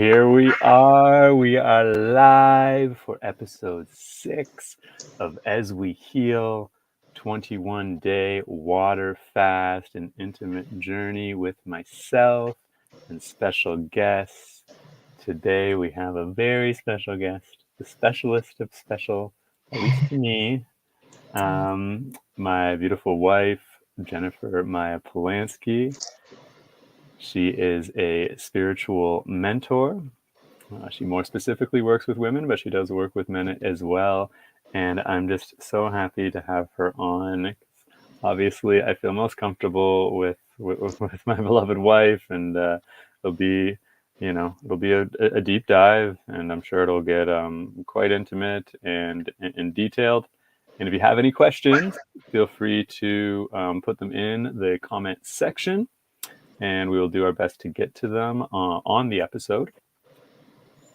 here we are. We are live for episode 6 of As We Heal, 21-day water fast and intimate journey with myself and special guests. Today we have a very special guest, the specialist of special, at least to me, my beautiful wife, Jennifer Mya Polansky. She is a spiritual mentor. She more specifically works with women, but she does work with men as well. And I'm just so happy to have her on. Obviously, I feel most comfortable with my beloved wife, and it'll be, it'll be a deep dive, and I'm sure it'll get quite intimate and detailed. And if you have any questions, feel free to put them in the comment section, and we will do our best to get to them on the episode.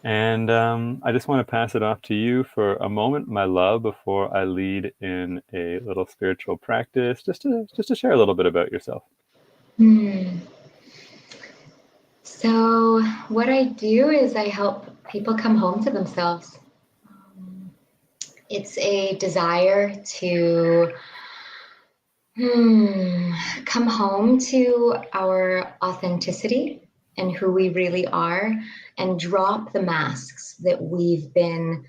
And I just want to pass it off to you for a moment, my love, before I lead in a little spiritual practice, just to share a little bit about yourself. So what I do is I help people come home to themselves. It's a desire to come home to our authenticity and who we really are, and drop the masks that we've been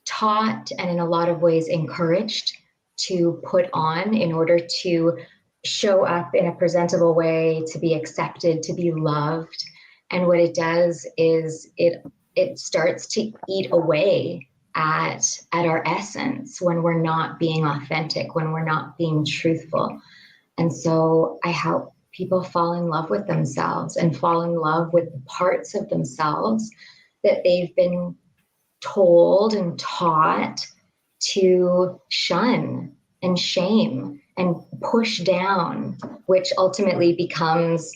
taught and in a lot of ways encouraged to put on in order to show up in a presentable way, to be accepted, to be loved. And what it does is it starts to eat away at our essence when we're not being authentic, when we're not being truthful. And so I help people fall in love with themselves and fall in love with the parts of themselves that they've been told and taught to shun and shame and push down, which ultimately becomes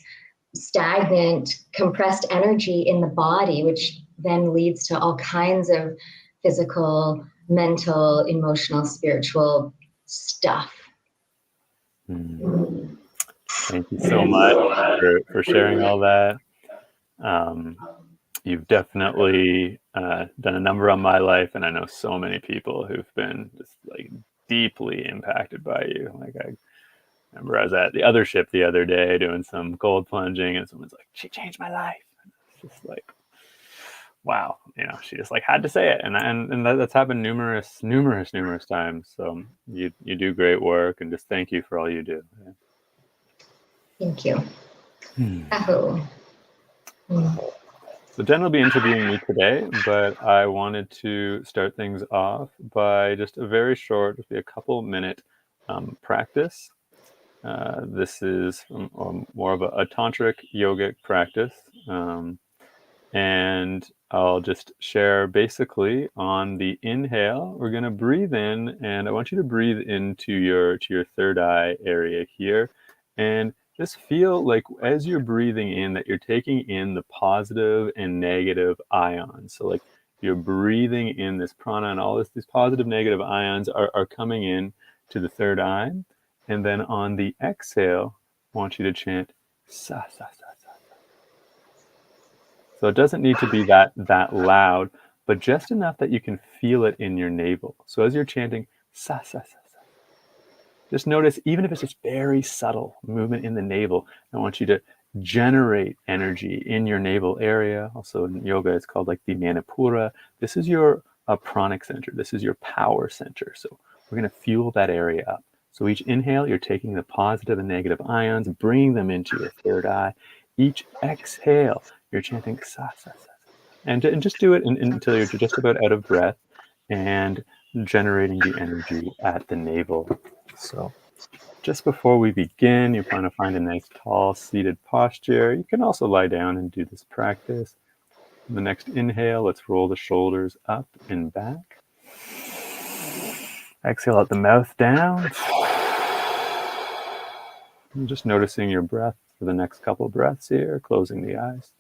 stagnant, compressed energy in the body, which then leads to all kinds of physical, mental, emotional, spiritual stuff. Thank you so much for sharing all that. You've definitely done a number on my life, and I know so many people who've been just like deeply impacted by you. Like I remember I was at the other ship the other day doing some cold plunging, and someone's like, "She changed my life." And it's just like, wow, she just like had to say it, and that's happened numerous times. So you do great work, and just thank you for all you do. Yeah. Thank you. So Jen will be interviewing me today, but I wanted to start things off by just a very short, just be a couple minute practice. This is more of a tantric yogic practice. And I'll just share basically on the inhale, we're going to breathe in, and I want you to breathe into your third eye area here, and just feel like as you're breathing in that you're taking in the positive and negative ions. So like you're breathing in this prana, and all these positive, negative ions are coming in to the third eye. And then on the exhale, I want you to chant sa, sa, sa, sa. So it doesn't need to be that loud, but just enough that you can feel it in your navel. So as you're chanting sa, sa, sa, sa, just notice, even if it's just very subtle movement in the navel, I want you to generate energy in your navel area. Also in yoga, it's called like the Manipura. This is your pranic center. This is your power center. So we're going to fuel that area up. So each inhale, you're taking the positive and negative ions, bringing them into your third eye. Each exhale, you're chanting sa, sa, sa. And just do it until you're just about out of breath and generating the energy at the navel. So just before we begin, you want to find a nice tall seated posture. You can also lie down and do this practice. On the next inhale, let's roll the shoulders up and back. Exhale out the mouth down. And just noticing your breath for the next couple breaths here, closing the eyes.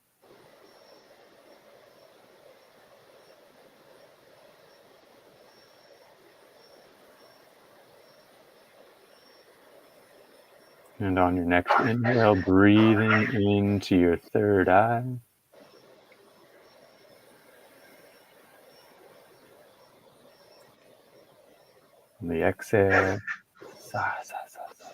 And on your next inhale, breathing into your third eye. On the exhale, sa, sa, sa, sa.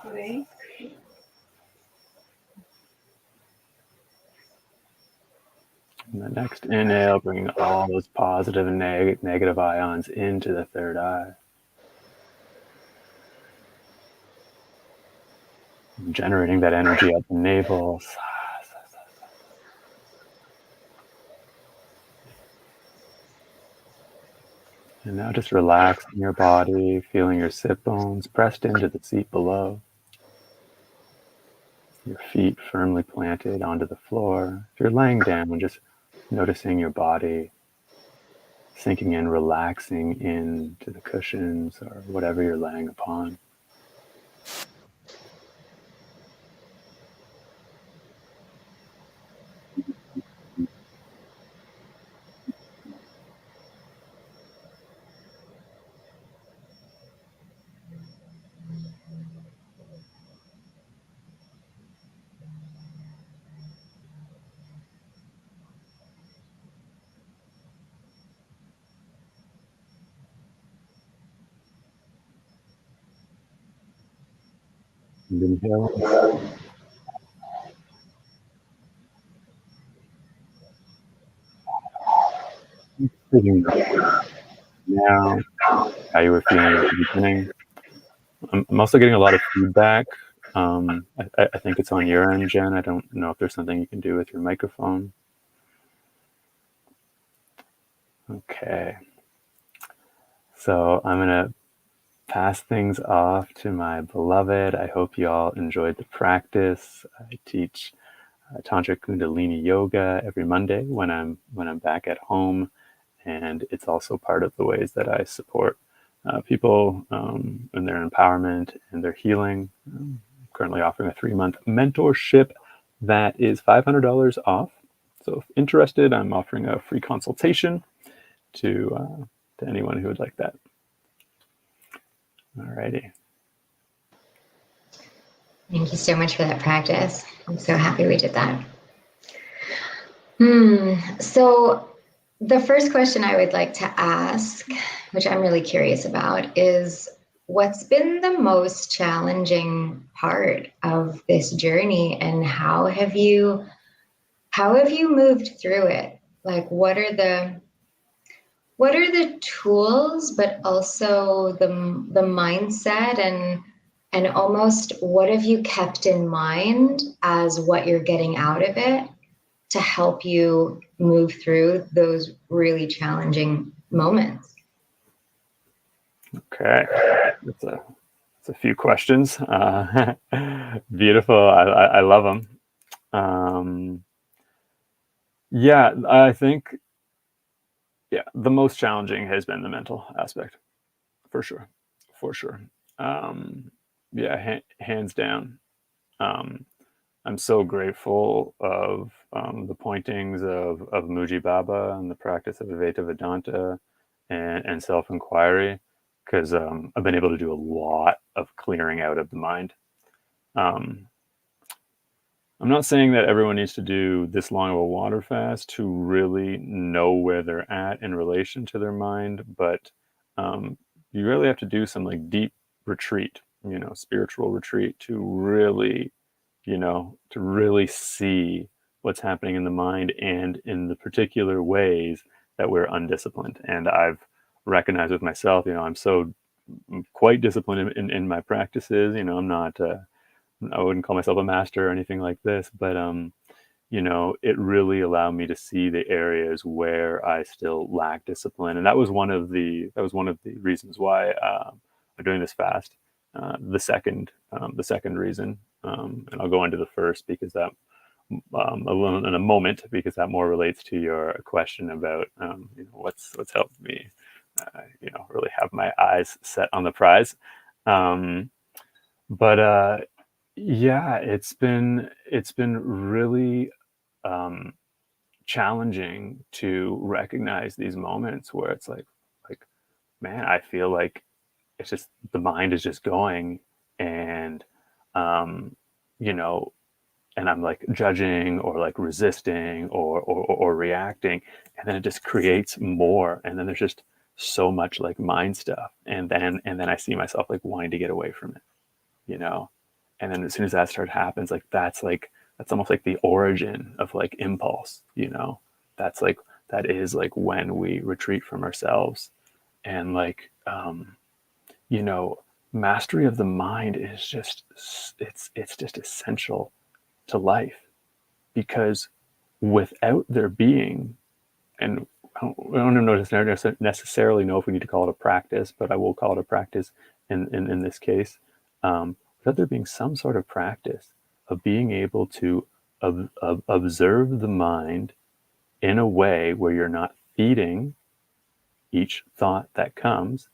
Great. And the next inhale, bringing all those positive and negative ions into the third eye. Generating that energy up the navel. And now just relaxing your body, feeling your sit bones pressed into the seat below. Your feet firmly planted onto the floor. If you're laying down, just noticing your body sinking in, relaxing into the cushions or whatever you're laying upon. And inhale. Sitting now, how you were feeling at the beginning. I'm also getting a lot of feedback. I think it's on your end, Jen. I don't know if there's something you can do with your microphone. Okay. So I'm going to pass things off to my beloved. I hope you all enjoyed the practice. I teach Tantra Kundalini yoga every Monday when I'm back at home, and it's also part of the ways that I support people in their empowerment and their healing. I'm currently offering a 3-month mentorship that is $500 off. So if interested, I'm offering a free consultation to anyone who would like that. Alrighty. Thank you so much for that practice. I'm so happy we did that. So the first question I would like to ask, which I'm really curious about, is what's been the most challenging part of this journey, and how have you moved through it? Like, what are the tools, but also the mindset, and almost what have you kept in mind as what you're getting out of it to help you move through those really challenging moments? Okay, it's a few questions. Beautiful. I love them. Yeah, I think the most challenging has been the mental aspect, for sure. Hands down. I'm so grateful of the pointings of Muji Baba and the practice of Advaita Vedanta and self-inquiry, because I've been able to do a lot of clearing out of the mind. I'm not saying that everyone needs to do this long of a water fast to really know where they're at in relation to their mind, but you really have to do some like deep retreat, spiritual retreat, to really, to really see what's happening in the mind and in the particular ways that we're undisciplined. And I've recognized with myself, I'm quite disciplined in my practices. I'm not, I wouldn't call myself a master or anything like this, but it really allowed me to see the areas where I still lack discipline, and that was one of the reasons why I'm doing this fast. The second reason, and I'll go into the first because that in a moment, because that more relates to your question about what's helped me, really have my eyes set on the prize. Um, but yeah, it's been really um, challenging to recognize these moments where it's like, man, I feel like it's just the mind is just going, and um, you know, and I'm like judging or like resisting or reacting, and then it just creates more, and then there's just so much like mind stuff, and then I see myself like wanting to get away from it, you know and then as soon as that start happens, that's almost like the origin of like impulse. That's like that is like when we retreat from ourselves. And like you know mastery of the mind is just it's just essential to life, because without there being, and I don't necessarily know if we need to call it a practice, but I will call it a practice in this case. Without there being some sort of practice of being able to observe the mind in a way where you're not feeding each thought that comes.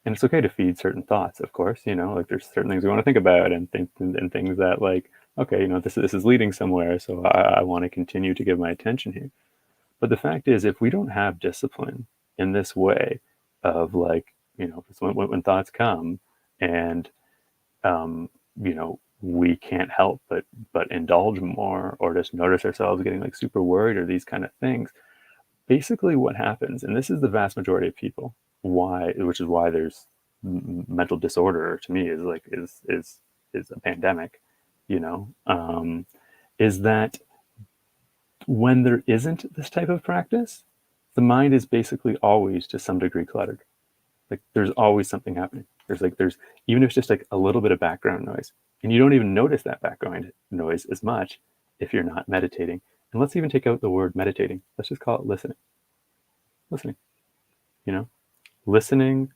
And it's okay to feed certain thoughts, of course, like there's certain things we want to think about, and things that, like, okay, this is leading somewhere, so I want to continue to give my attention here. But the fact is, if we don't have discipline in this way of, like, when thoughts come, and we can't help but indulge more, or just notice ourselves getting like super worried, or these kind of things. Basically, what happens, and this is the vast majority of people, which is why there's mental disorder, to me, is a pandemic. You know, is that when there isn't this type of practice, the mind is basically always to some degree cluttered. Like there's always something happening. There's even if it's just like a little bit of background noise, and you don't even notice that background noise as much if you're not meditating. And let's even take out the word meditating. Let's just call it listening. Listening, you know, listening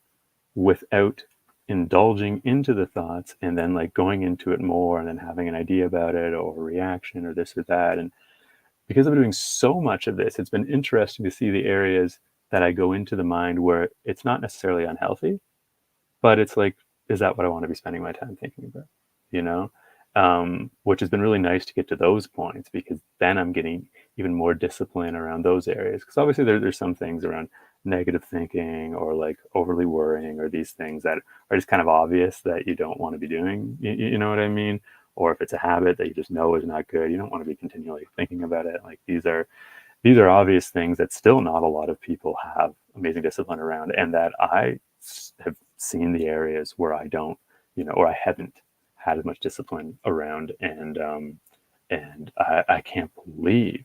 without indulging into the thoughts, and then like going into it more, and then having an idea about it, or a reaction, or this or that. And because I'm doing so much of this, it's been interesting to see the areas that I go into the mind where it's not necessarily unhealthy, but it's like, is that what I want to be spending my time thinking about? You know, which has been really nice to get to those points, because then I'm getting even more discipline around those areas. Because obviously there's some things around negative thinking, or like overly worrying, or these things that are just kind of obvious that you don't want to be doing. You know what I mean? Or if it's a habit that you just know is not good, you don't want to be continually thinking about it. Like these are obvious things that still not a lot of people have amazing discipline around, and that I have seen the areas where I don't, or I haven't had as much discipline around, and I can't believe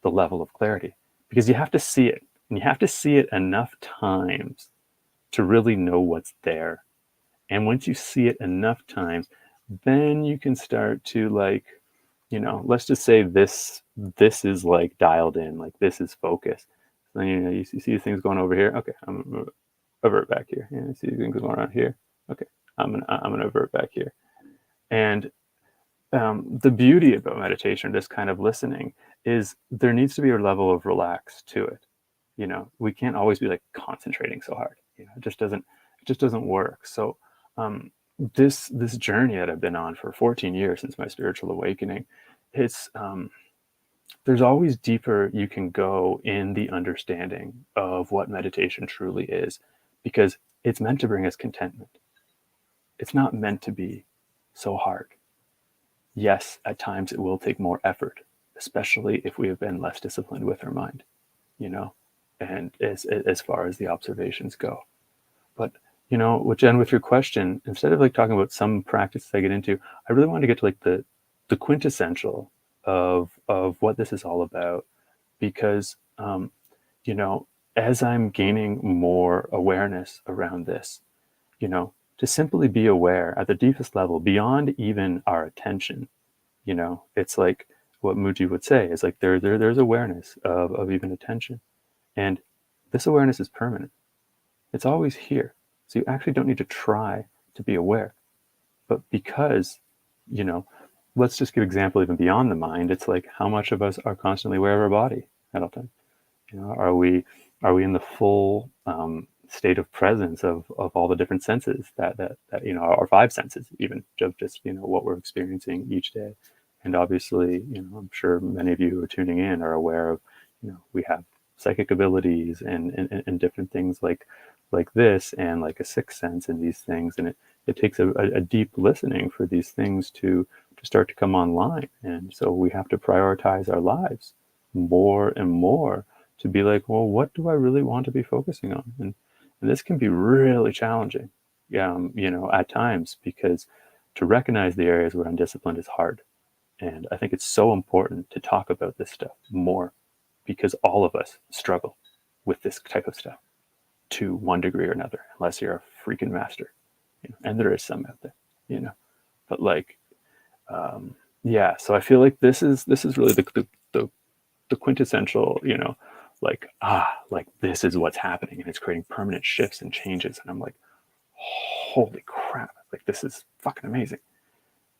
the level of clarity, because you have to see it, and you have to see it enough times to really know what's there. And once you see it enough times, then you can start to, like, let's just say this is like dialed in, like this is focus. So you see things going over here. Okay, I'm gonna avert back here. You see things going around here. Okay, I'm gonna avert back here. And the beauty about meditation, this kind of listening, is there needs to be a level of relax to it. We can't always be like concentrating so hard. It just doesn't work. So this journey that I've been on for 14 years since my spiritual awakening, it's there's always deeper you can go in the understanding of what meditation truly is, because it's meant to bring us contentment. It's not meant to be so hard. Yes, at times it will take more effort, especially if we have been less disciplined with our mind, you know, and as far as the observations go. But which, and with your question, instead of like talking about some practices I get into, I really want to get to like the quintessential of what this is all about, because you know, as I'm gaining more awareness around this, to simply be aware at the deepest level, beyond even our attention, it's like what Muji would say is like there's awareness of even attention, and this awareness is permanent. It's always here. So you actually don't need to try to be aware. But because, you know, let's just give an example even beyond the mind. It's like how much of us are constantly aware of our body at all times. Are we in the full state of presence of all the different senses that our five senses, even just what we're experiencing each day. And obviously, I'm sure many of you who are tuning in are aware of, we have psychic abilities and different things like this, and like a sixth sense in these things. And it takes a deep listening for these things to start to come online. And so we have to prioritize our lives more and more to be like, well, what do I really want to be focusing on? And this can be really challenging, at times, because to recognize the areas where I'm disciplined is hard. And I think it's so important to talk about this stuff more, because all of us struggle with this type of stuff to one degree or another, unless you're a freaking master, and there is some out there, but like, yeah. So I feel like this is really the quintessential, like this is what's happening, and it's creating permanent shifts and changes. And I'm like, holy crap, like this is fucking amazing.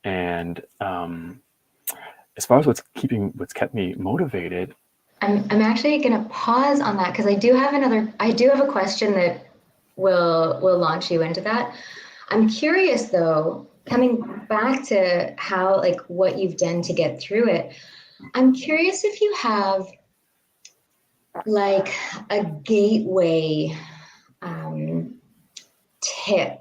And as far as what's kept me motivated, I'm actually going to pause on that because I do have a question that will launch you into that. I'm curious though, coming back to how, like, what you've done to get through it. I'm curious if you have like a gateway tip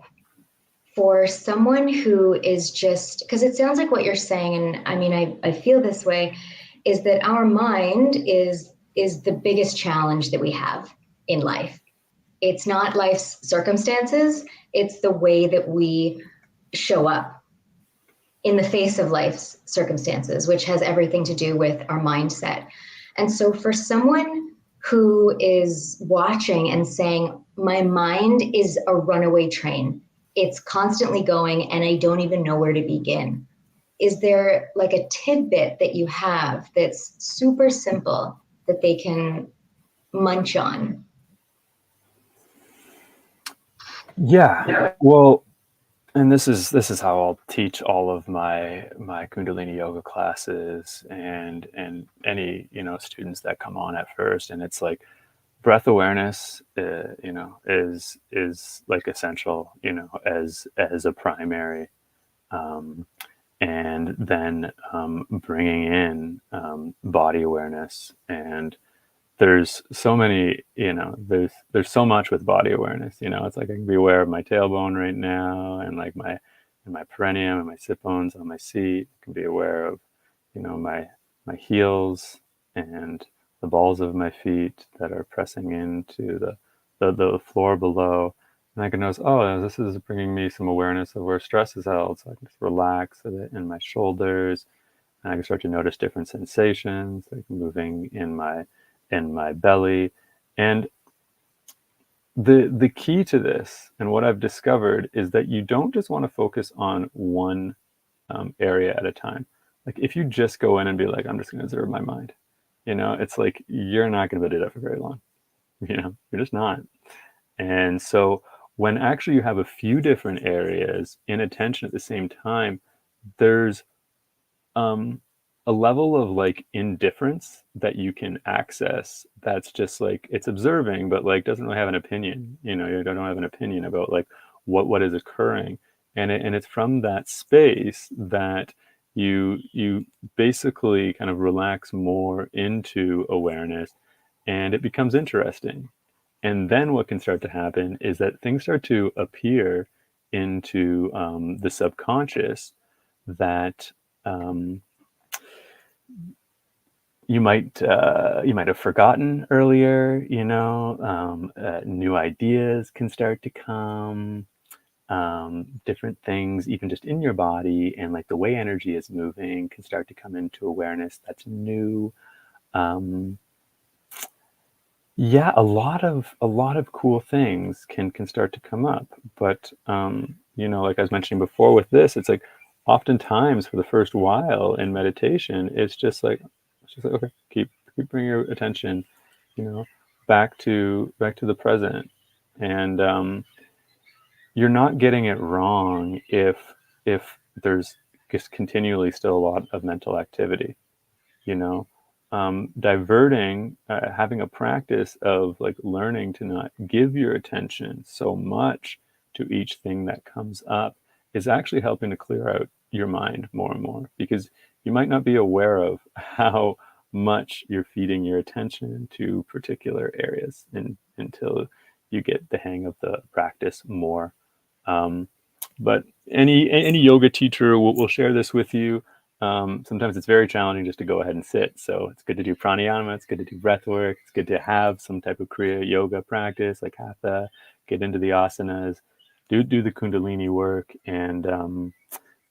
for someone who is just, because it sounds like what you're saying, and I mean, I feel this way, is that our mind is the biggest challenge that we have in life. It's not life's circumstances, it's the way that we show up in the face of life's circumstances, which has everything to do with our mindset. And so for someone who is watching and saying, my mind is a runaway train, it's constantly going and I don't even know where to begin. Is there like a tidbit that you have that's super simple that they can munch on? Yeah. Well, and this is how I'll teach all of my Kundalini yoga classes and any students that come on at first. And it's like breath awareness, is like essential, as a primary, and then bringing in body awareness. And there's so many, there's so much with body awareness. It's like I can be aware of my tailbone right now, and like my perineum and my sit bones on my seat. I can be aware of, my heels and the balls of my feet that are pressing into the floor below. And I can notice, oh, this is bringing me some awareness of where stress is held. So I can just relax a bit in my shoulders, and I can start to notice different sensations, like moving in my belly. And the key to this, and what I've discovered, is that you don't just want to focus on one area at a time. Like if you just go in and be like, I'm just going to observe my mind, it's like you're not going to be able to do that for very long. You're just not. And so when actually you have a few different areas in attention at the same time, there's a level of like indifference that you can access, that's just like it's observing, but like doesn't really have an opinion. You don't have an opinion about like what is occurring. And it's from that space that you basically kind of relax more into awareness, and it becomes interesting. And then what can start to happen is that things start to appear into the subconscious that you might have forgotten earlier, new ideas can start to come, different things, even just in your body and like the way energy is moving can start to come into awareness that's new. Um, yeah, a lot of cool things can start to come up. But like I was mentioning before with this, it's like oftentimes for the first while in meditation, it's just like okay, keep bringing your attention, you know, back to the present. And you're not getting it wrong if there's just continually still a lot of mental activity, you know. Diverting, having a practice of like learning to not give your attention so much to each thing that comes up is actually helping to clear out your mind more and more, because you might not be aware of how much you're feeding your attention to particular areas until you get the hang of the practice more. um, but any yoga teacher will share this with you. Sometimes it's very challenging just to go ahead and sit. So it's good to do pranayama. It's good to do breath work. It's good to have some type of Kriya yoga practice like hatha, get into the asanas, do the Kundalini work and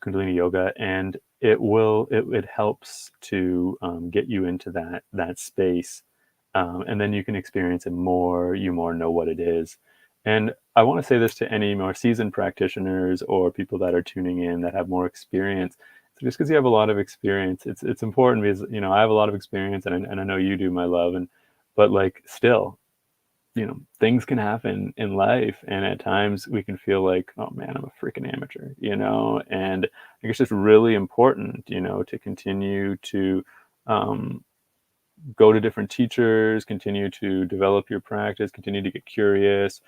Kundalini yoga. And it helps to get you into that space. And then you can experience it more. You more know what it is. And I want to say this to any more seasoned practitioners or people that are tuning in that have more experience. So just because you have a lot of experience, it's important because I have a lot of experience, and I know you do, my love. But like still, things can happen in life, and at times we can feel like, oh man, I'm a freaking amateur, And I think it's just really important, to continue to go to different teachers, continue to develop your practice, continue to get curious,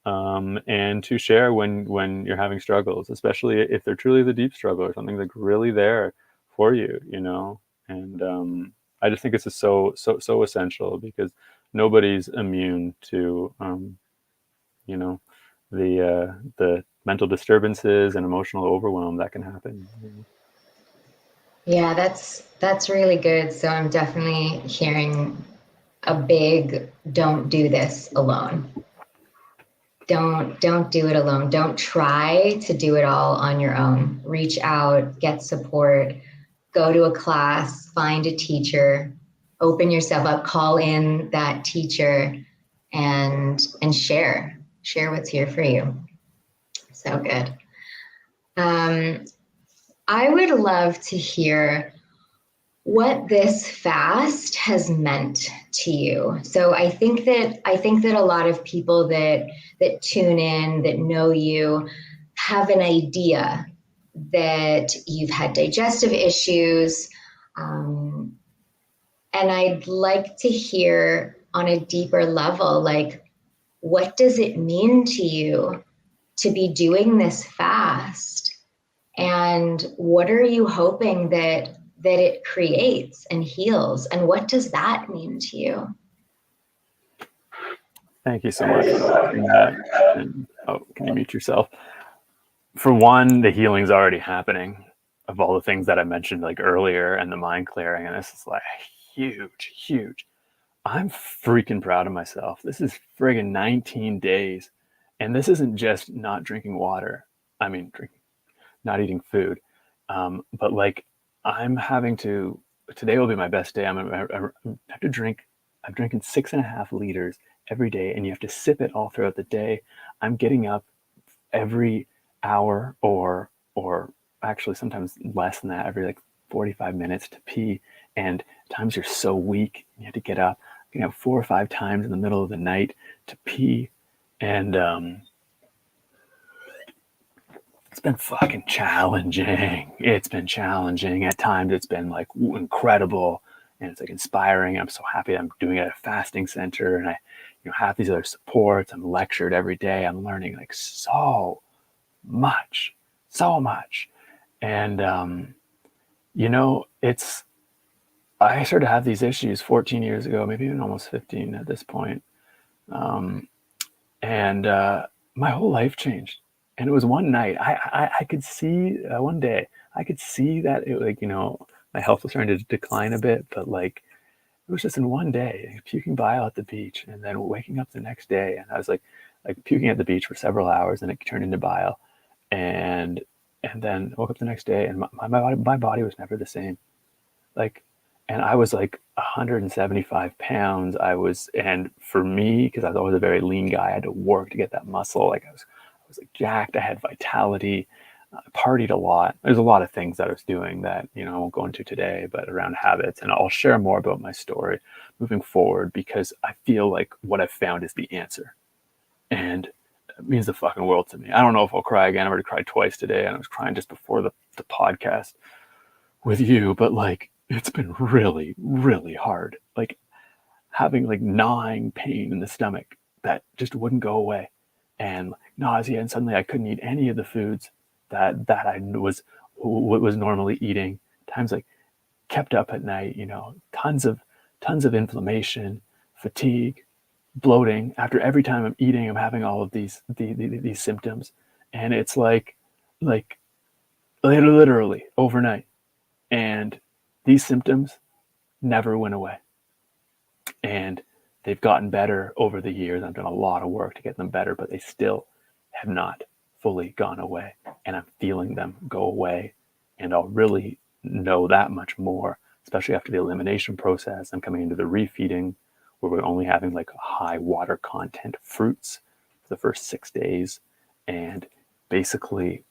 and to share when you're having struggles, especially if they're truly the deep struggle or something like really there for you. And I just think it's just so essential, because nobody's immune to you know the mental disturbances and emotional overwhelm that can happen. Yeah, that's really good. So I'm definitely hearing a big don't do this alone. Don't do it alone. Don't try to do it all on your own. Reach out, get support, go to a class, find a teacher, open yourself up, call in that teacher and share what's here for you. So good. Um, I would love to hear what this fast has meant to you. So I think that a lot of people that tune in, that know you, have an idea that you've had digestive issues. And I'd like to hear on a deeper level, like, what does it mean to you to be doing this fast? And what are you hoping that it creates and heals? And what does that mean to you? Thank you so much for asking that. And can you mute yourself? For one, the healing's already happening of all the things that I mentioned like earlier, and the mind clearing, and this is like huge. I'm freaking proud of myself. This is friggin' 19 days, and this isn't just not drinking water. I mean, not eating food, but like I'm having to. Today will be my best day. I have to drink. I'm drinking 6.5 liters every day, and you have to sip it all throughout the day. I'm getting up every hour, or actually sometimes less than that, every like 45 minutes to pee. And times you're so weak, you have to get up, 4 or 5 times in the middle of the night to pee. And it's been fucking challenging. It's been challenging. At times it's been like incredible, and it's like inspiring. I'm so happy I'm doing it at a fasting center, and I have these other supports. I'm lectured every day. I'm learning like much, so much. And it's I started to have these issues 14 years ago, maybe even almost 15 at this point. And my whole life changed. And it was one night. I could see one day I could see that it, like, my health was starting to decline a bit, but like it was just in one day, puking bile at the beach, and then waking up the next day, and I was like puking at the beach for several hours, and it turned into bile, and then woke up the next day, and my body was never the same. Like, and I was like 175 pounds. And for me, because I was always a very lean guy, I had to work to get that muscle. Like I was like jacked. I had vitality. I partied a lot. There's a lot of things that I was doing that, I won't go into today, but around habits. And I'll share more about my story moving forward, because I feel like what I've found is the answer. And it means the fucking world to me. I don't know if I'll cry again. I've already cried twice today, and I was crying just before the podcast with you, but like, it's been really, really hard. Like having like gnawing pain in the stomach that just wouldn't go away, and like nausea, and suddenly I couldn't eat any of the foods that I was normally eating. Times like kept up at night, tons of inflammation, fatigue, bloating. After every time I'm eating, I'm having all of these symptoms, and it's like literally overnight. And these symptoms never went away. And they've gotten better over the years. I've done a lot of work to get them better, but they still have not fully gone away. And I'm feeling them go away. And I'll really know that much more, especially after the elimination process. I'm coming into the refeeding, where we're only having like high water content fruits for the first 6 days. And basically,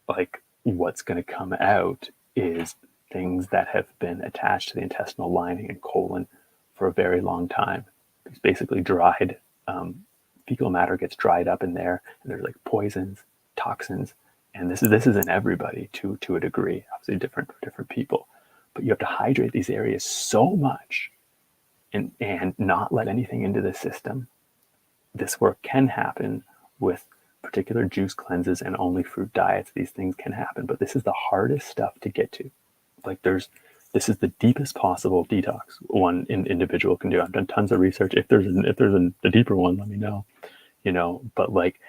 like, what's going to come out is things that have been attached to the intestinal lining and colon for a very long time. It's basically dried fecal matter gets dried up in there, and there's like poisons, toxins, and this is in everybody to a degree, obviously different for different people. But you have to hydrate these areas so much, and not let anything into the system. This work can happen with particular juice cleanses and only fruit diets. These things can happen, but this is the hardest stuff to get to. Like this is the deepest possible detox one individual can do. I've done tons of research. If there's a deeper one, let me know. But like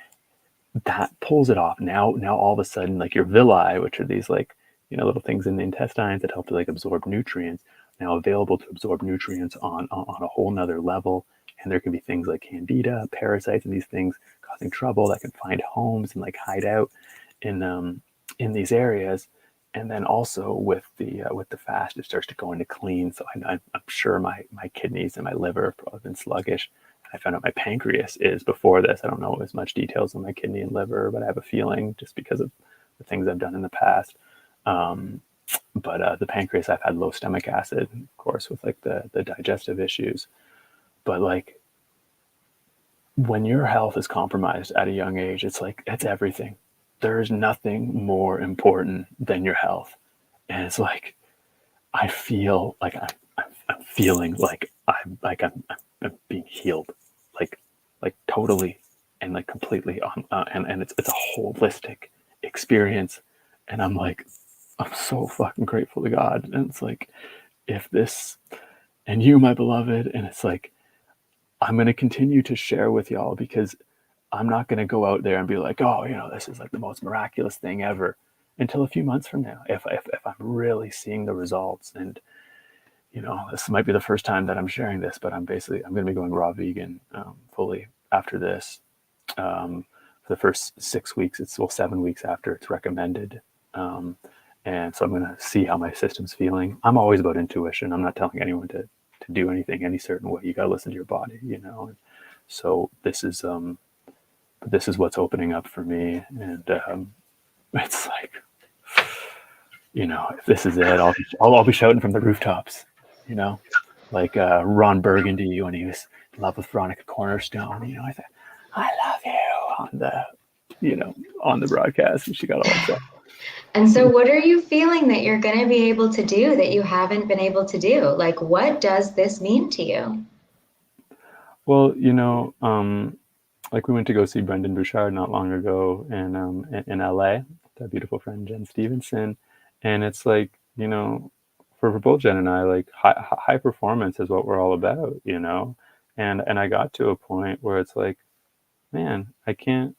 that pulls it off. Now all of a sudden, like your villi, which are these like little things in the intestines that help to like absorb nutrients, now available to absorb nutrients on a whole nother level. And there can be things like candida, parasites, and these things causing trouble that can find homes and like hide out in these areas. And then also with the fast, it starts to go into clean. So I'm sure my kidneys and my liver have probably been sluggish. I found out my pancreas is before this. I don't know as much details on my kidney and liver, but I have a feeling just because of the things I've done in the past. But the pancreas, I've had low stomach acid, of course, with like the digestive issues. But like when your health is compromised at a young age, it's like, it's everything. There's nothing more important than your health. And it's like, I feel like I'm feeling like I'm being healed, like totally and like completely on, and it's a holistic experience. And I'm like, I'm so fucking grateful to God. And it's like, if this, and you, my beloved, and it's like, I'm going to continue to share with y'all, because I'm not going to go out there and be like, oh, this is like the most miraculous thing ever, until a few months from now, if I'm really seeing the results. And, this might be the first time that I'm sharing this, but I'm going to be going raw vegan fully after this. For the first 6 weeks, 7 weeks after it's recommended. And so I'm going to see how my system's feeling. I'm always about intuition. I'm not telling anyone to do anything any certain way. You got to listen to your body, And so this is what's opening up for me. And it's like, if this is it, I'll be shouting from the rooftops, like Ron Burgundy when he was in love with Veronica Cornerstone. I thought, I love you on the broadcast, and she got all upset. And so what are you feeling that you're going to be able to do that you haven't been able to do? Like, what does this mean to you? Well, like we went to go see Brendan Bouchard not long ago in LA, that beautiful friend Jen Stevenson. And it's like, for both Jen and I, like high performance is what we're all about, and I got to a point where it's like, man, I can't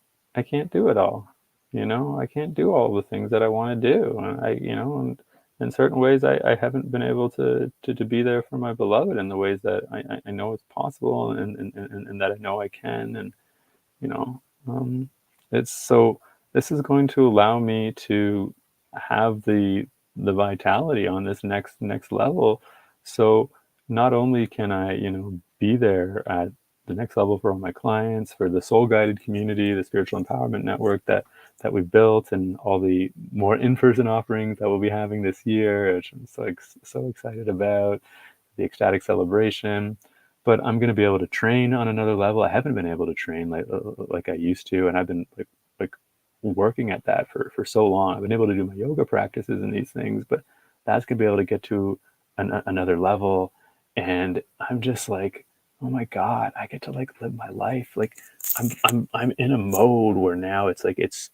do it all. I can't do all the things that I want to do. And in certain ways I haven't been able to be there for my beloved in the ways that I know it's possible, and that I know I can. And you know, it's so this is going to allow me to have the vitality on this next level. So not only can I, be there at the next level for all my clients, for the soul guided community, the spiritual empowerment network that we've built, and all the more in-person offerings that we'll be having this year, which I'm so excited about, the ecstatic celebration. But I'm going to be able to train on another level. I haven't been able to train like I used to, and I've been like working at that for so long. I've been able to do my yoga practices and these things, but that's going to be able to get to another level. And I'm just like, oh my God, I get to like live my life. Like I'm in a mode where now it's like it's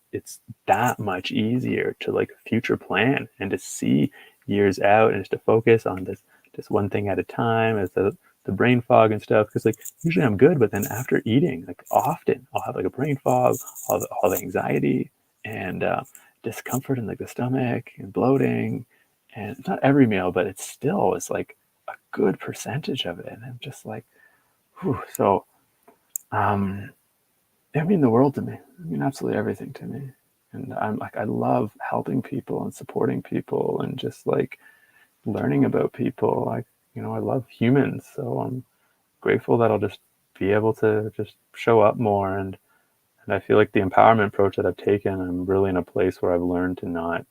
that much easier to like future plan and to see years out, and just to focus on this just one thing at a time, as the brain fog and stuff. Because like usually I'm good, but then after eating, like often I'll have like a brain fog, all the anxiety and discomfort in like the stomach and bloating, and it's not every meal, but it's like a good percentage of it. And I'm just like, whew. So it mean the world to me. I mean absolutely everything to me. And I'm like, I love helping people and supporting people and just like learning about people. Like, I love humans. So I'm grateful that I'll just be able to just show up more. And I feel like the empowerment approach that I've taken, I'm really in a place where I've learned to not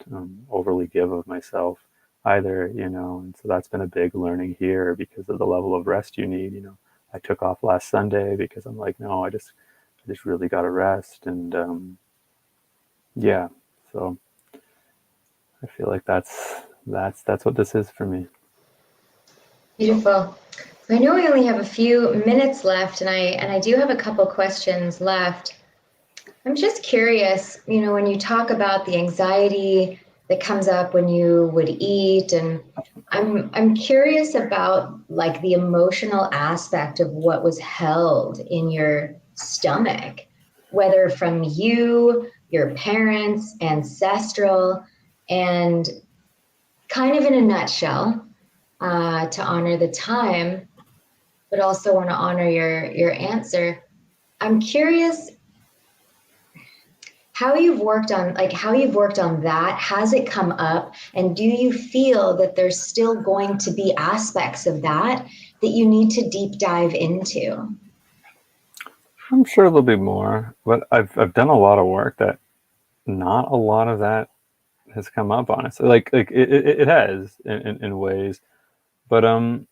overly give of myself either, and so that's been a big learning here because of the level of rest you need. I took off last Sunday because I'm like, no, I just really got to rest. And yeah, so I feel like that's what this is for me. Beautiful. I know we only have a few minutes left, and I do have a couple questions left. I'm just curious, when you talk about the anxiety that comes up when you would eat, and I'm curious about like the emotional aspect of what was held in your stomach, whether from you, your parents, ancestral, and kind of in a nutshell, to honor the time, but also want to honor your answer. I'm curious how you've worked on that. Has it come up, and do you feel that there's still going to be aspects of that you need to deep dive into? I'm sure there'll be more, but I've done a lot of work that not a lot of that has come up, honestly. Like it has in ways, but when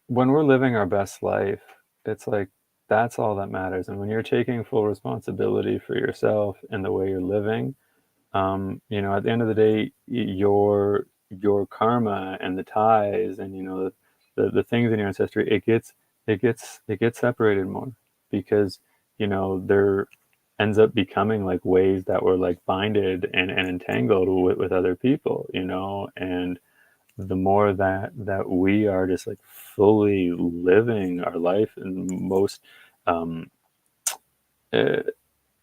we're living our best life, it's like that's all that matters. And when you're taking full responsibility for yourself and the way you're living, at the end of the day, your karma and the ties and the things in your ancestry, it gets separated more, because there ends up becoming like ways that we're like binded and entangled with other people, and the more that we are just like fully living our life and uh,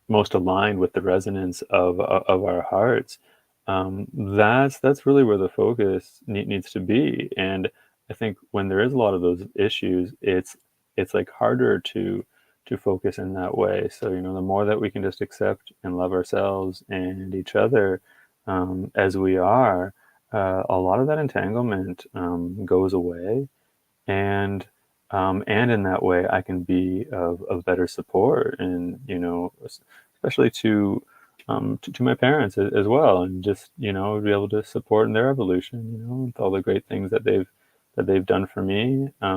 most aligned with the resonance of our hearts, that's really where the focus needs to be. And I think when there is a lot of those issues, it's like harder to focus in that way. So the more that we can just accept and love ourselves and each other as we are, a lot of that entanglement goes away. And in that way I can be of better support, and especially to my parents as well, and just be able to support in their evolution, with all the great things that they've done for me. I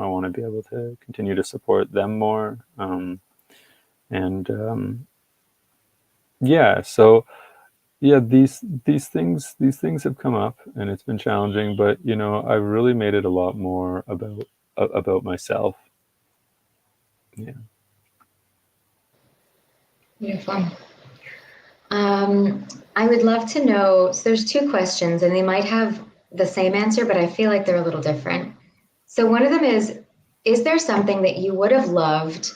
want to be able to continue to support them more. And yeah, so yeah, these things have come up, and it's been challenging, but I've really made it a lot more about myself. Yeah. Beautiful. I would love to know, so there's two questions, and they might have the same answer, but I feel like they're a little different. So one of them is there something that you would have loved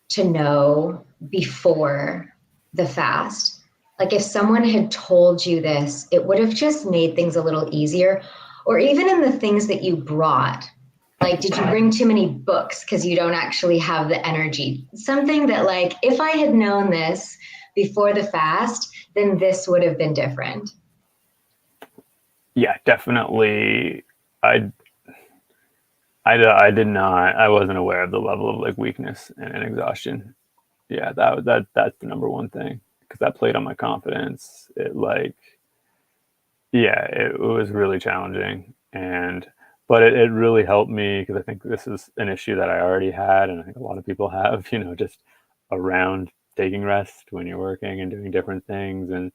to know before the fast Like if someone had told you this, it would have just made things a little easier. Or even in the things that you brought, like, did you bring too many books because you don't actually have the energy? Something that, like, if I had known this before the fast, then this would have been different. Yeah, definitely. I I did not. I wasn't aware of the level of like weakness and exhaustion. Yeah, that's the number one thing because that played on my confidence. It like yeah, it was really challenging and but it really helped me because I think this is an issue that I already had and I think a lot of people have, just around taking rest when you're working and doing different things and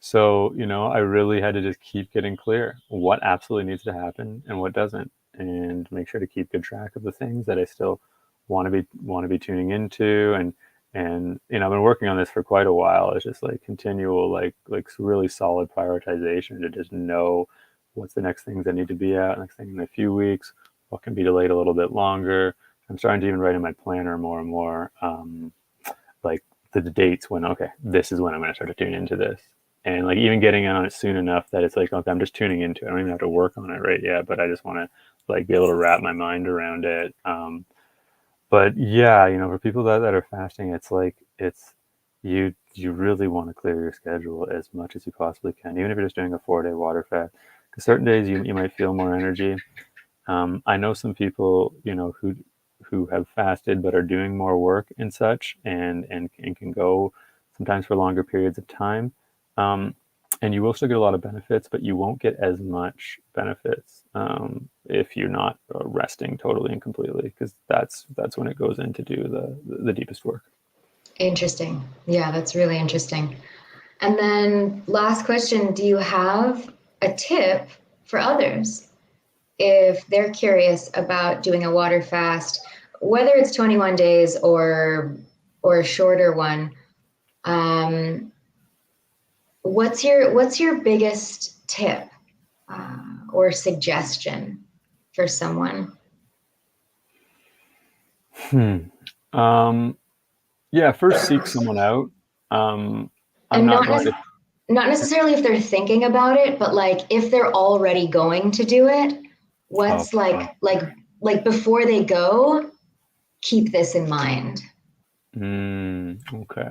so, I really had to just keep getting clear what absolutely needs to happen and what doesn't, and make sure to keep good track of the things that I still want to be tuning into, and I've been working on this for quite a while. It's just like continual, like really solid prioritization to just know what's the next things that need to be out, next thing in a few weeks, what can be delayed a little bit longer. I'm starting to even write in my planner more and more, like the dates when okay, this is when I'm going to start to tune into this and like even getting on it soon enough that it's like okay, I'm just tuning into it. I don't even have to work on it right yet, but I just want to like be able to wrap my mind around it. But yeah, for people that are fasting, it's like you really want to clear your schedule as much as you possibly can, even if you're just doing a 4-day water fast. Because certain days you might feel more energy. I know some people, who have fasted but are doing more work and such, and can go sometimes for longer periods of time. Um, and you will still get a lot of benefits, but you won't get as much benefits if you're not resting totally and completely, because that's when it goes in to do the deepest work. Interesting. Yeah, that's really interesting. And then last question, do you have a tip for others if they're curious about doing a water fast, whether it's 21 days or a shorter one? Um, what's your biggest tip or suggestion for someone? Hmm. Um, yeah, first seek someone out. I'm And not going to. not necessarily if they're thinking about it, but like if they're already going to do it, Oh, what's fun. like before they go, keep this in mind. Okay.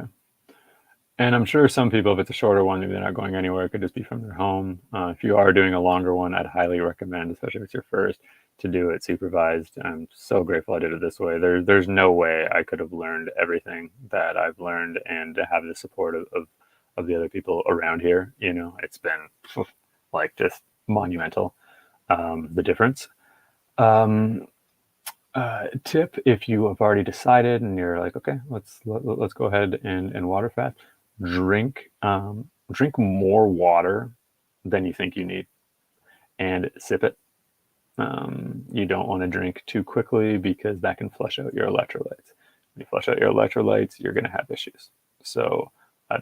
And I'm sure some people, if it's a shorter one, maybe they're not going anywhere. It could just be from their home. If you are doing a longer one, I'd highly recommend, especially if it's your first, to do it supervised. I'm so grateful I did it this way. There's no way I could have learned everything that I've learned and to have the support of the other people around here. It's been like just monumental, the difference. Um, Tip if you have already decided and you're like okay let's go ahead and water fast, drink more water than you think you need and sip it. You don't want to drink too quickly because that can flush out your electrolytes. When you flush out your electrolytes, you're going to have issues. So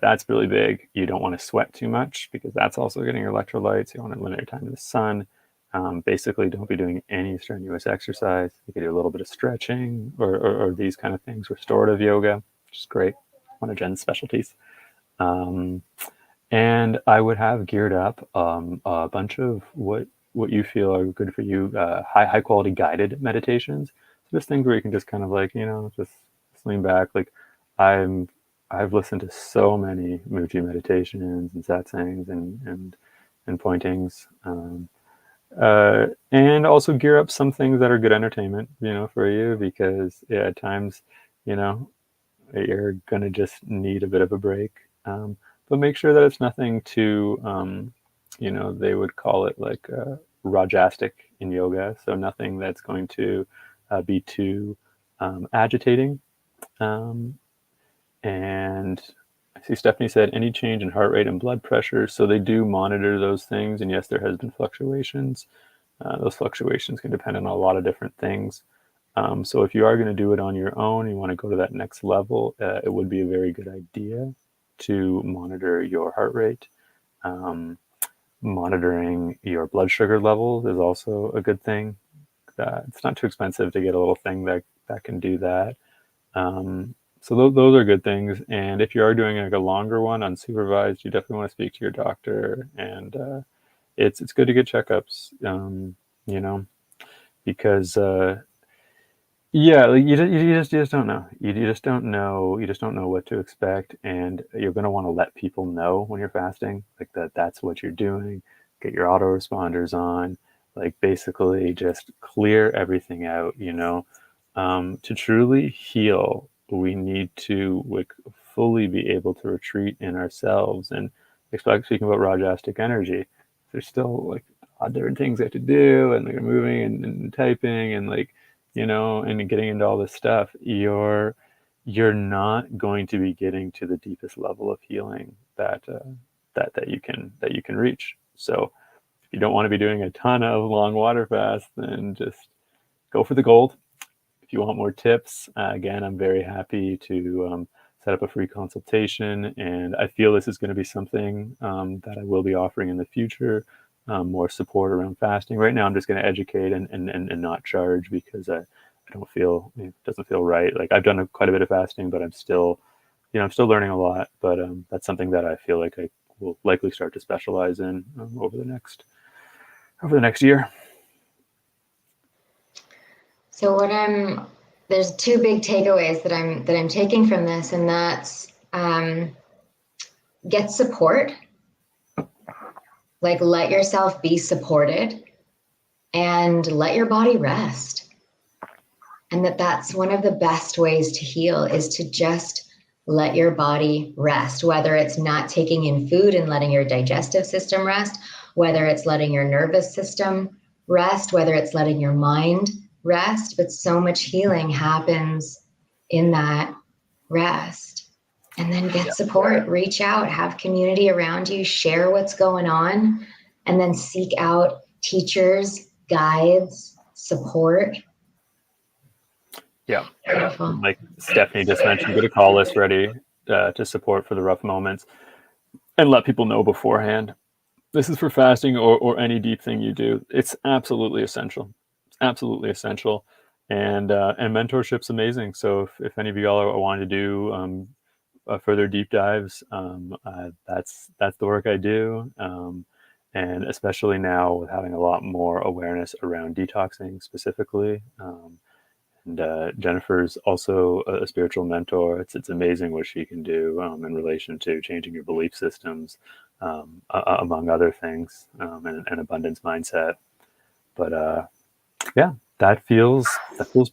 that's really big. You don't want to sweat too much because that's also getting your electrolytes. You want to limit your time in the sun. Basically, don't be doing any strenuous exercise. You can do a little bit of stretching or these kind of things, restorative yoga, which is great, one of Jen's specialties. Um, and I would have geared up a bunch of what you feel are good for you, high quality guided meditations. So just things where you can just kind of like just lean back. Like I'm I've listened to so many Muji meditations and satsangs and pointings. And also gear up some things that are good entertainment, for you because yeah, at times, you know, you're gonna just need a bit of a break. But make sure that it's nothing too, they would call it like rajastic in yoga, so nothing that's going to be too agitating. Um, and I see Stephanie said any change in heart rate and blood pressure, so they do monitor those things. And yes, there has been fluctuations. Those fluctuations can depend on a lot of different things. So if you are going to do it on your own, you want to go to that next level, it would be a very good idea to monitor your heart rate. Um, Monitoring your blood sugar levels is also a good thing. It's not too expensive to get a little thing that can do that. So those are good things. And if you are doing like a longer one unsupervised, you definitely want to speak to your doctor. And it's good to get checkups, you know, because yeah, like you just don't know. You just don't know. You just don't know what to expect, and you're going to want to let people know when you're fasting, like that's what you're doing. Get your autoresponders on, like basically just clear everything out. To truly heal, we need to like fully be able to retreat in ourselves, and especially speaking about Rajasic energy, there's still like different things they have to do, and like moving and typing and like and getting into all this stuff, you're not going to be getting to the deepest level of healing that you can reach. So if you don't want to be doing a ton of long water fasts, then just go for the gold. If you want more tips, again, I'm very happy to set up a free consultation, and I feel this is going to be something that I will be offering in the future. More support around fasting. Right now, I'm just going to educate and not charge because I don't feel it doesn't feel right. Like I've done quite a bit of fasting, but I'm still learning a lot. But that's something that I feel like I will likely start to specialize in over the next year. So there's two big takeaways that I'm taking from this, and that's get support, like let yourself be supported, and let your body rest. And that's one of the best ways to heal, is to just let your body rest, whether it's not taking in food and letting your digestive system rest, whether it's letting your nervous system rest, whether it's letting your mind rest. But so much healing happens in that rest. And then get support, reach out, have community around you, share what's going on, and then seek out teachers, guides, support. Yeah. Beautiful. Like Stephanie just mentioned, get a call list ready to support for the rough moments, and let people know beforehand. This is for fasting or any deep thing you do. It's absolutely essential. It's absolutely essential. And mentorship's amazing. So if any of y'all are wanting to do further deep dives, that's the work I do. And especially now with having a lot more awareness around detoxing specifically. And Jennifer's also a spiritual mentor. It's amazing what she can do in relation to changing your belief systems, among other things, and abundance mindset. But yeah, that feels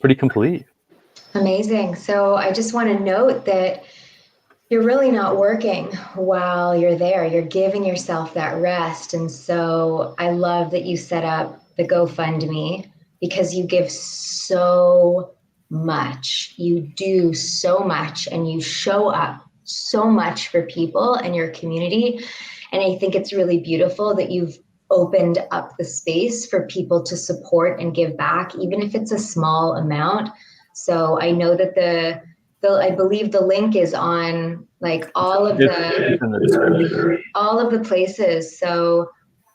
pretty complete. Amazing. So I just want to note that you're really not working while you're there. You're giving yourself that rest. And so I love that you set up the GoFundMe, because you give so much. You do so much, and you show up so much for people and your community. And I think it's really beautiful that you've opened up the space for people to support and give back, even if it's a small amount. So I know that I believe the link is on like all of It's in the description. all of the places. So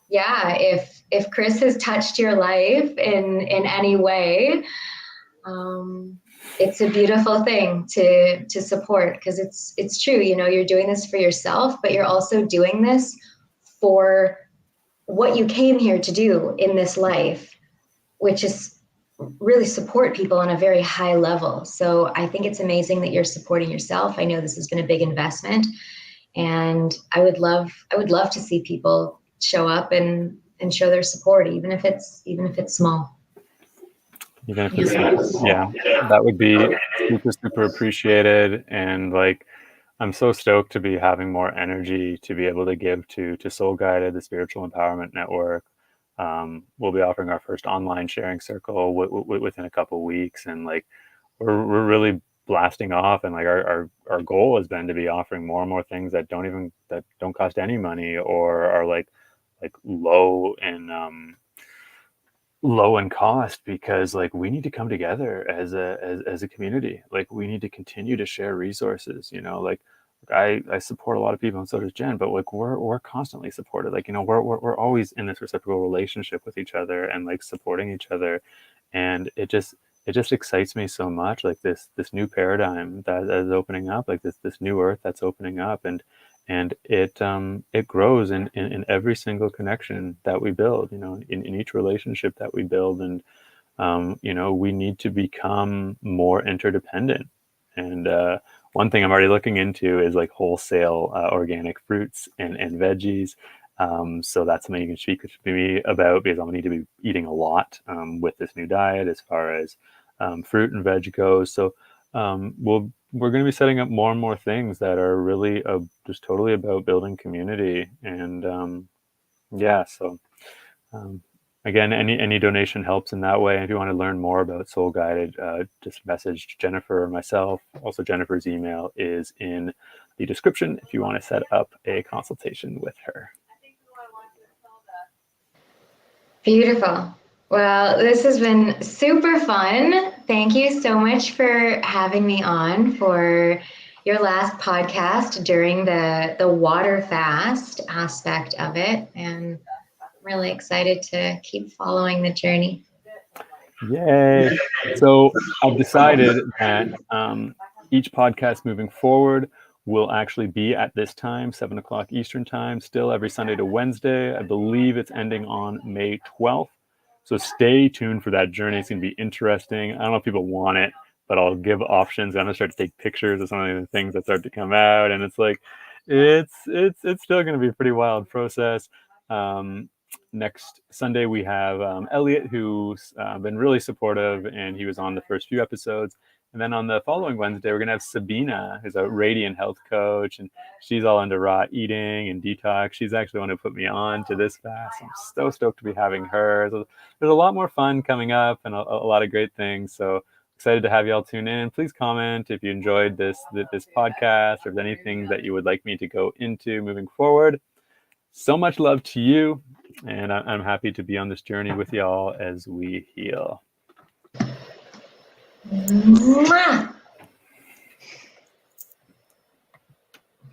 yeah, if Chris has touched your life in any way, it's a beautiful thing to support, because it's true. You're doing this for yourself, but you're also doing this for what you came here to do in this life, which is really support people on a very high level. So I think it's amazing that you're supporting yourself. I know this has been a big investment, and I would love to see people show up and show their support, even if it's small. Even if it's small, yeah, that would be super appreciated. And like, I'm so stoked to be having more energy to be able to give to Soul Guided, the Spiritual Empowerment Network. We'll be offering our first online sharing circle within a couple of weeks, and like we're really blasting off. And like our goal has been to be offering more and more things that don't cost any money, or are like low in cost, because like we need to come together as a community. Like we need to continue to share resources. Like I support a lot of people, and so does Jen, but like we're constantly supported. Like we're always in this reciprocal relationship with each other, and like supporting each other. And it just excites me so much, like this new paradigm that is opening up, like this new earth that's opening up, and it grows in every single connection that we build, you know, in each relationship that we build. And you know, we need to become more interdependent. And one thing I'm already looking into is like wholesale organic fruits and veggies. So that's something you can speak with me about, because I'm gonna need to be eating a lot with this new diet as far as fruit and veg goes. So we're going to be setting up more and more things that are really just totally about building community. And yeah, so um, again, any donation helps in that way. If you want to learn more about Soul Guided, just message Jennifer or myself. Also, Jennifer's email is in the description if you want to set up a consultation with her. Beautiful. Well, this has been super fun. Thank you so much for having me on for your last podcast during the water fast aspect of it. And I'm really excited to keep following the journey. Yay. So I've decided that each podcast moving forward will actually be at this time, 7 o'clock Eastern time, still every Sunday to Wednesday. I believe it's ending on May 12th. So stay tuned for that journey. It's going to be interesting. I don't know if people want it, but I'll give options. I'm going to start to take pictures of some of the things that start to come out. And it's like, it's still going to be a pretty wild process. Next Sunday, we have Elliot, who's been really supportive, and he was on the first few episodes. And then on the following Wednesday, we're going to have Sabina, who's a radiant health coach, and she's all into raw eating and detox. She's actually the one who put me on to this fast. I'm so stoked to be having her. So there's a lot more fun coming up, and a lot of great things. So excited to have y'all tune in. Please comment if you enjoyed this podcast, or if there's anything that you would like me to go into moving forward. So much love to you, and I'm happy to be on this journey with y'all as we heal. Mwah!